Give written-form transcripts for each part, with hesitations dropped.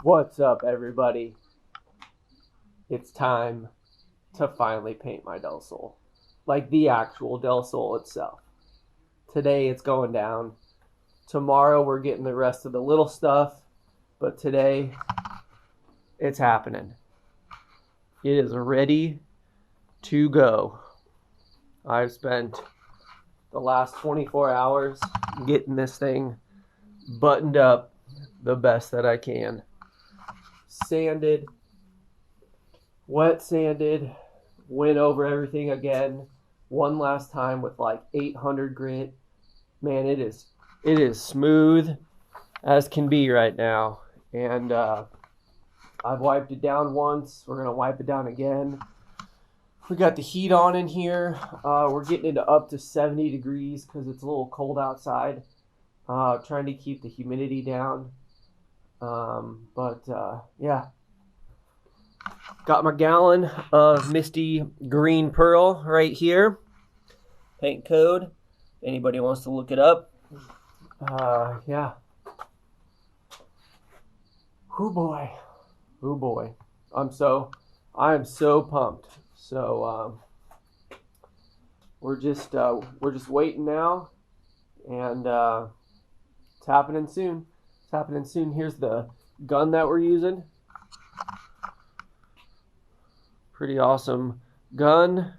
What's up, everybody? It's time to finally paint my Del Sol. Like the actual Del Sol itself. Today it's going down. Tomorrow we're getting the rest of the little stuff. But today it's happening. It is ready to go. I've spent the last 24 hours getting this thing buttoned up the best that I can. Sanded, wet sanded, went over everything again one last time with like 800 grit. Man, it is smooth as can be right now. And I've wiped it down once. We're going to wipe it down again. We got the heat on in here. We're getting into up to 70 degrees because it's a little cold outside. Trying to keep the humidity down. Yeah. Got my gallon of Misty Green Pearl right here. Paint code. Anybody wants to look it up. Yeah. Oh boy. Oh boy. I am so pumped. So we're just waiting now, and it's happening soon. It's happening soon. Here's the gun that we're using. Pretty awesome gun.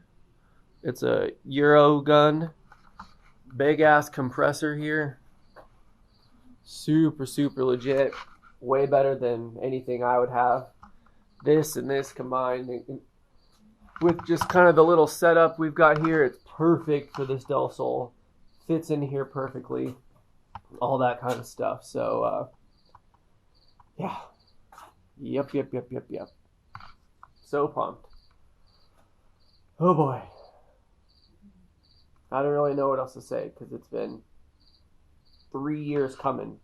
It's a Euro gun. Big ass compressor here. Super legit. Way better than anything I would have. This and this combined with just kind of the little setup we've got here, it's perfect for this Del Sol. Fits in here perfectly. All that kind of stuff. So, yeah. Yep. So pumped. Oh boy. I don't really know what else to say because it's been 3 years coming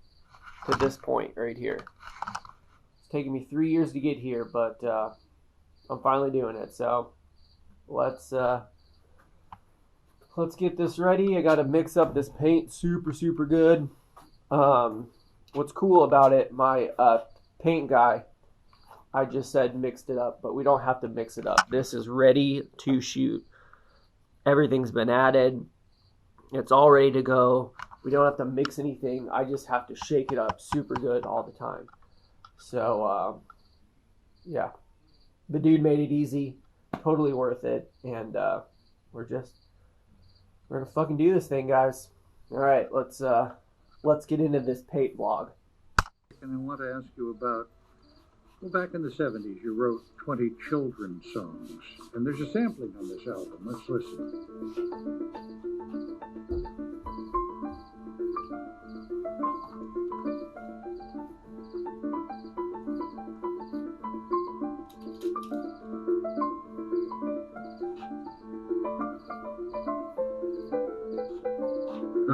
to this point right here. It's taken me 3 years to get here, but I'm finally doing it. So let's get this ready. I got to mix up this paint super good. What's cool about it, my paint guy, I just said mixed it up, but we don't have to mix it up. This is ready to shoot. Everything's been added. It's all ready to go. We don't have to mix anything. I just have to shake it up super good all the time. So, yeah. The dude made it easy. Totally worth it. And we're gonna fucking do this thing, guys. All right, let's get into this paint vlog. And I want to ask you about, well, back in the 70s, you wrote 20 children's songs, and there's a sampling on this album. Let's listen.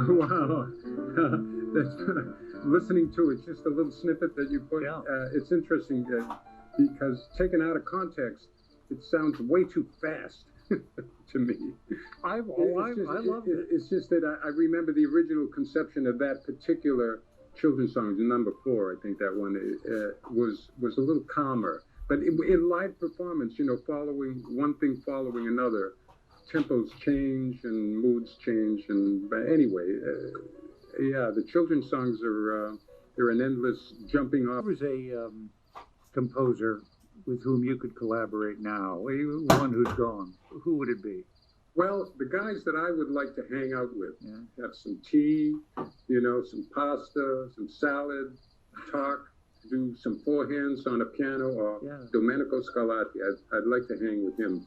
Wow. Listening to it, just a little snippet that you put, yeah. It's interesting because taken out of context, it sounds way too fast to me. I love it. It's just that I remember the original conception of that particular children's song, number 4, I think that one was a little calmer. But in live performance, following one thing following another, tempos change and moods change. But anyway, yeah, the children's songs they're an endless jumping off. There was a composer with whom you could collaborate now, one who's gone. Who would it be? Well, the guys that I would like to hang out with, have some tea, some pasta, some salad, talk, do some forehands on a piano, or Domenico Scarlatti. I'd like to hang with him.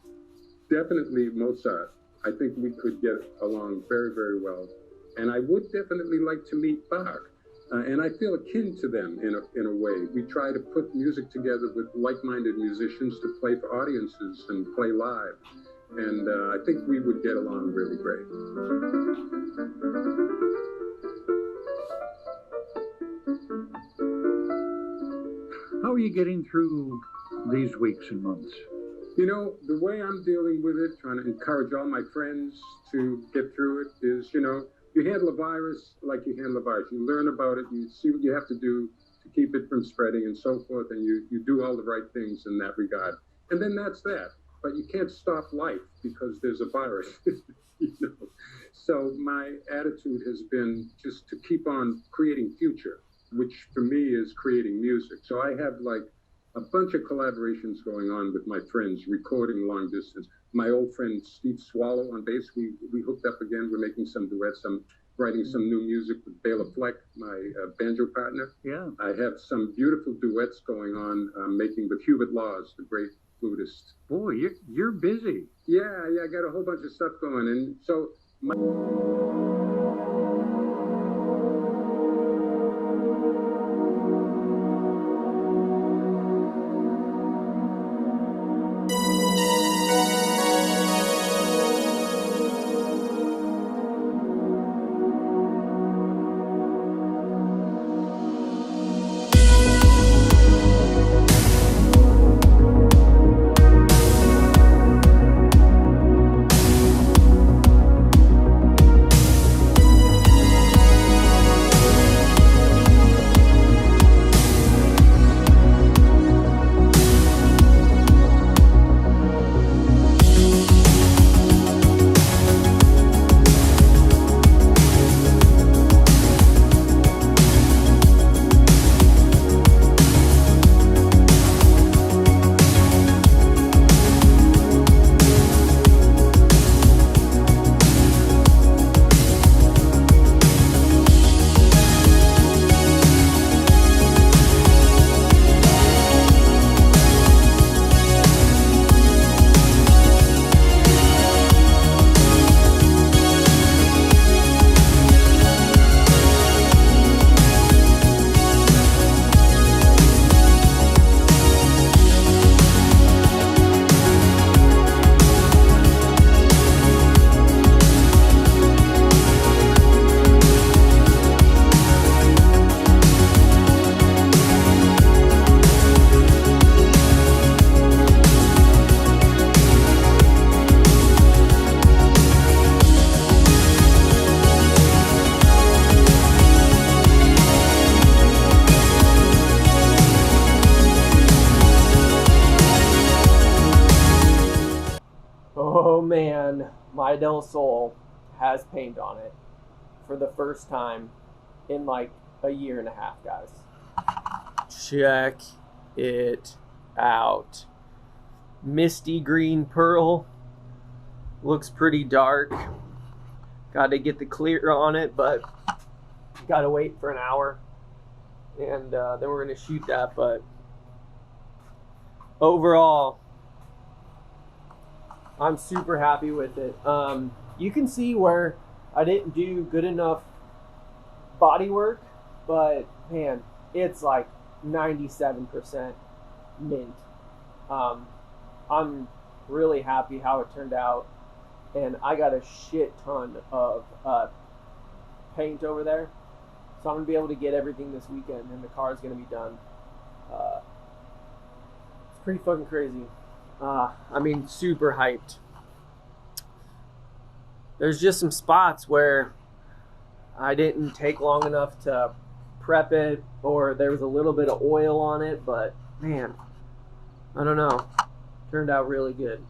Definitely Mozart. I think we could get along very well. And I would definitely like to meet Bach. And I feel akin to them in a way. We try to put music together with like-minded musicians to play for audiences and play live. And I think we would get along really great. How are you getting through these weeks and months? The way I'm dealing with it, trying to encourage all my friends to get through it, is, you handle a virus like you handle a virus. You learn about it, you see what you have to do to keep it from spreading and so forth, and you do all the right things in that regard. And then that's that. But you can't stop life because there's a virus. You know? So my attitude has been just to keep on creating future, which for me is creating music. So I have like a bunch of collaborations going on with my friends, recording long distance. My old friend Steve Swallow on bass, we hooked up again. We're making some duets. I'm writing some new music with Bela Fleck, my banjo partner. Yeah. I have some beautiful duets going on, making with Hubert Laws, the great flutist. Boy, you're busy. Yeah, I got a whole bunch of stuff going. And so Oh man, my Del Sol has paint on it for the first time in like a year and a half, guys. Check it out. Misty green pearl. Looks pretty dark. Got to get the clear on it, but got to wait for an hour. And then we're going to shoot that. But overall, I'm super happy with it. You can see where I didn't do good enough body work, but man, it's like 97% mint. I'm really happy how it turned out, and I got a shit ton of paint over there, so I'm gonna be able to get everything this weekend, and the car is gonna be done. It's pretty fucking crazy. I mean, super hyped. There's just some spots where I didn't take long enough to prep it, or there was a little bit of oil on it, but man, I don't know. Turned out really good.